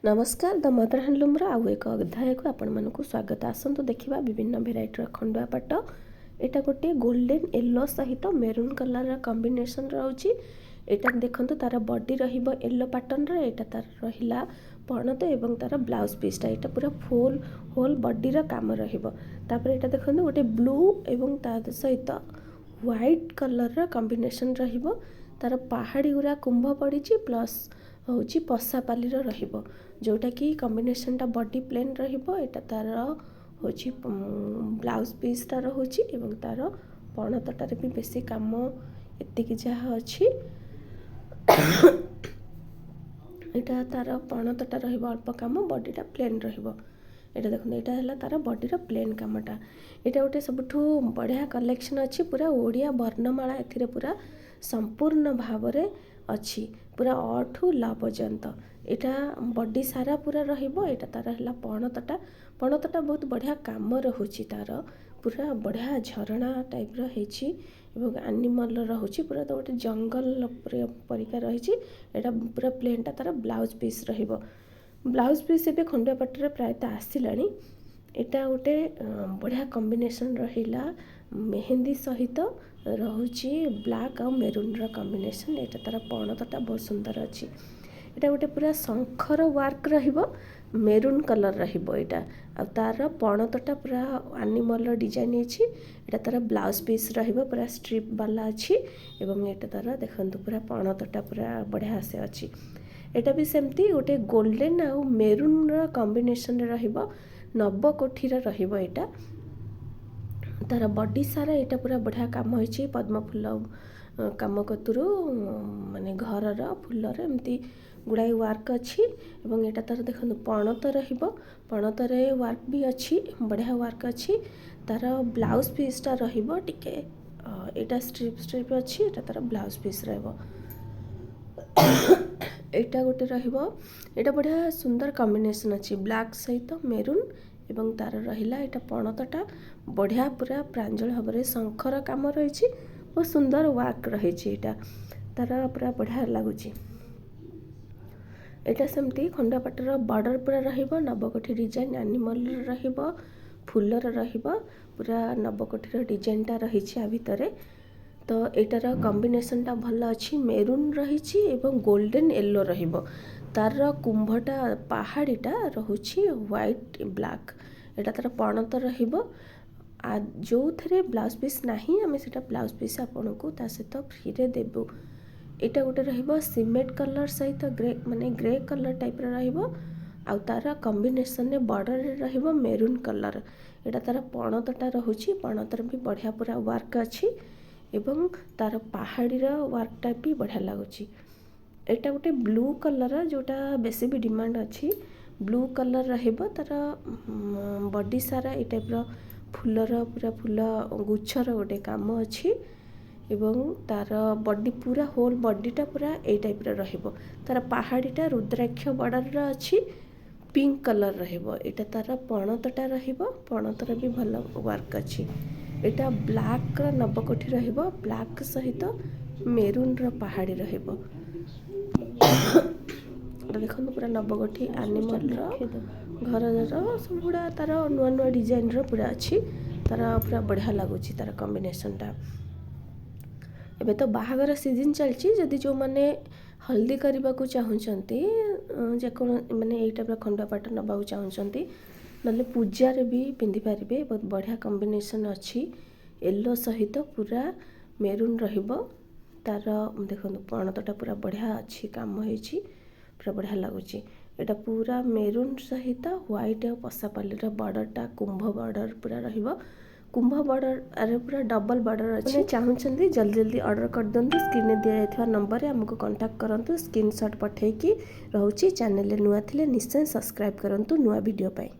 नमस्कार the mother हैंडलूम्र आउ एक अध्याय को आपण मानक स्वागत। आसतु देखा विभिन्न भेराइटर खंडुआ पाट। यहाँ गोटे गोल्डन येलो सहित मेरून कलर कॉम्बिनेशन रोचे। यहाँ देखो तार बॉडी येलो पैटर्न यहाँ तार रहा पणत एवं तार ब्लाउज पीसटा यहाँ पूरा फुल होल बॉडी काम रही। देखो गोटे ब्लू एवं तार सहित व्हाइट कलर कॉम्बिनेशन तार पहाड़ी गुरा कुंभ पड़ी प्लस हूँ पशापाली जोटा कि कॉम्बिनेशनटा बॉडी प्लेन रहा तार हूँ ब्लाउज पीसटा रोचे एवं तार पणतटार भी बेसी काम एतिक जहाँ अच्छी यहाँ तार पणतटा अल्प काम बॉडीटा प्लेन रहा। देखो यहाँ है तार बॉडीर प्लेन कामटा। यहाँ गोटे सबुठ बढ़िया कलेक्शन अच्छी पूरा ओडिया वर्णमाला ए पूरा संपूर्ण भाव में अच्छी पूरा अ ठू ल पर्यंत यहाँ बॉडी सारा पूरा रहा तार है पणतटा बहुत बढ़िया काम रोचे तार पूरा बढ़िया झरणा टाइप रही एनिमल रोचे पूरा तो गोटे जंगल परिका रही। यहाँ पूरा प्लेनटा तार ब्लाउज पीस ब्लाउज पीस ए खंडुआ पाटर प्रायतः आसला। यहाँ गोटे बढ़िया कॉम्बिनेशन रहा मेहंदी सहित रोचे ब्लैक और मेरून कॉम्बिनेशन। यहाँ तार पणतटा बहुत सुंदर अच्छी। यहाँ गोटे पूरा शंखर वर्क मेरून कलर रहा आ तार पणतटा पूरा एनिमल डिजाइन अच्छी। यहाँ तार ब्लाउज पीस पूरा स्ट्रिप वाला अच्छी एवं यहाँ तार देखो पूरा पणतटा पूरा बढ़िया से अच्छी। यहाँ भी सेमती गोटे गोल्डन आउ मेरून कॉम्बिनेशन नवकोठीर यहाँ तार बॉडी सारा यहाँ पूरा बढ़िया काम हो पद्म फूल काम कतुरु माने घर फूलर एमती गुड़ाई वर्क अच्छी। एवं यहाँ तार देखो पणत पणतर वर्क भी अच्छी बढ़िया वर्क अच्छी। तार ब्लाउज पीसटा टिके यहाँ स्ट्रिप अच्छी यहाँ तार ब्लाउज पीस यहाँ गोटे यहाँ बढ़िया सुंदर कॉम्बिनेशन अच्छी ब्लैक सहित मेरून एवं तार रहा यहाँ पणतटा बढ़िया पूरा प्रांजल भाव में शंखर काम रही बहुत सुंदर वर्क रही यहाँ तार पूरा बढ़िया लगुच। यहाँ सेमती खंडुआ पाटर बॉर्डर पूरा नवकोठी डिजाइन एनिमल फूलर पूरा नवकोठीर डिजाइनटा रही भितर। तो यार कॉम्बिनेशनटा भल अच्छी मेरून रही गोल्डन येलो तार कुंभटा पहाड़ीटा रोचे व्हाइट ब्लैक। यहाँ तार पणत जो थे ब्लाउज पीस ना आम से ब्लाउज पीस आपन को सहित फ्री रे देबू। यहाँ गोटे सीमेंट कलर सहित ग्रे माने ग्रे कलर टाइप आ तार कॉम्बिनेशन बॉर्डर मेरून कलर। यहाँ तार पणतटा रोचे पणतर भी बढ़िया पूरा वर्क अच्छी एवं तार पहाड़ीर वर्कटा भी बढ़िया लगुच। यहाँ गोटे ब्लू कलर जोटा बेसी भी डिमांड अच्छी ब्लू कलर तार बॉडी सारा ये टाइप फूलर पूरा फूल गुच्छर गोटे काम अच्छी एवं तार बॉडी पूरा होल बॉडीटा पूरा ए टाइप तार पहाड़ीटा रुद्राक्ष बॉर्डर अच्छी पिंक कलर यहाँ तार पणतटा पणतर भी भल वर्क अच्छी। यहाँ ब्लैक नवकोठी ब्लैक सहित मेरून पहाड़ी देखो पूरा नवकोठी एनिमल घर सब गुड़ा तार नुआ नुआ डिजाइन पूरा अच्छी तार पूरा बढ़िया लगुच तार कॉम्बिनेशनटा। एबे तो बाहागर सीजन चलची जदि जो माने हल्दी करने को चाहूँगी जेको माने ये टाइप खंडुआ पाट नवा चाहूँगी ना पूजार भी पिंधि पारे बहुत बढ़िया कॉम्बिनेशन अच्छी येलो सहित पूरा मेरून तार देखो पणतटा पूरा बढ़िया अच्छी काम होती पूरा बढ़िया लगुच। यहाँ पूरा मेरून सहित व्हाइट और पशापाली बॉर्डरटा कुंभ बॉर्डर पूरा कुंभ बॉर्डर पूरा डबल बॉर्डर अच्छी। चाहूँगी जल्दी जल्दी ऑर्डर कर दिंतु स्क्रीन में दिया नंबर आमको कांटेक्ट करूँ स्क्रीनशॉट पठेकी रोचे। चैनल नुआ थिले निश्चय सब्सक्राइब करूँ नुआ वीडियो पाई।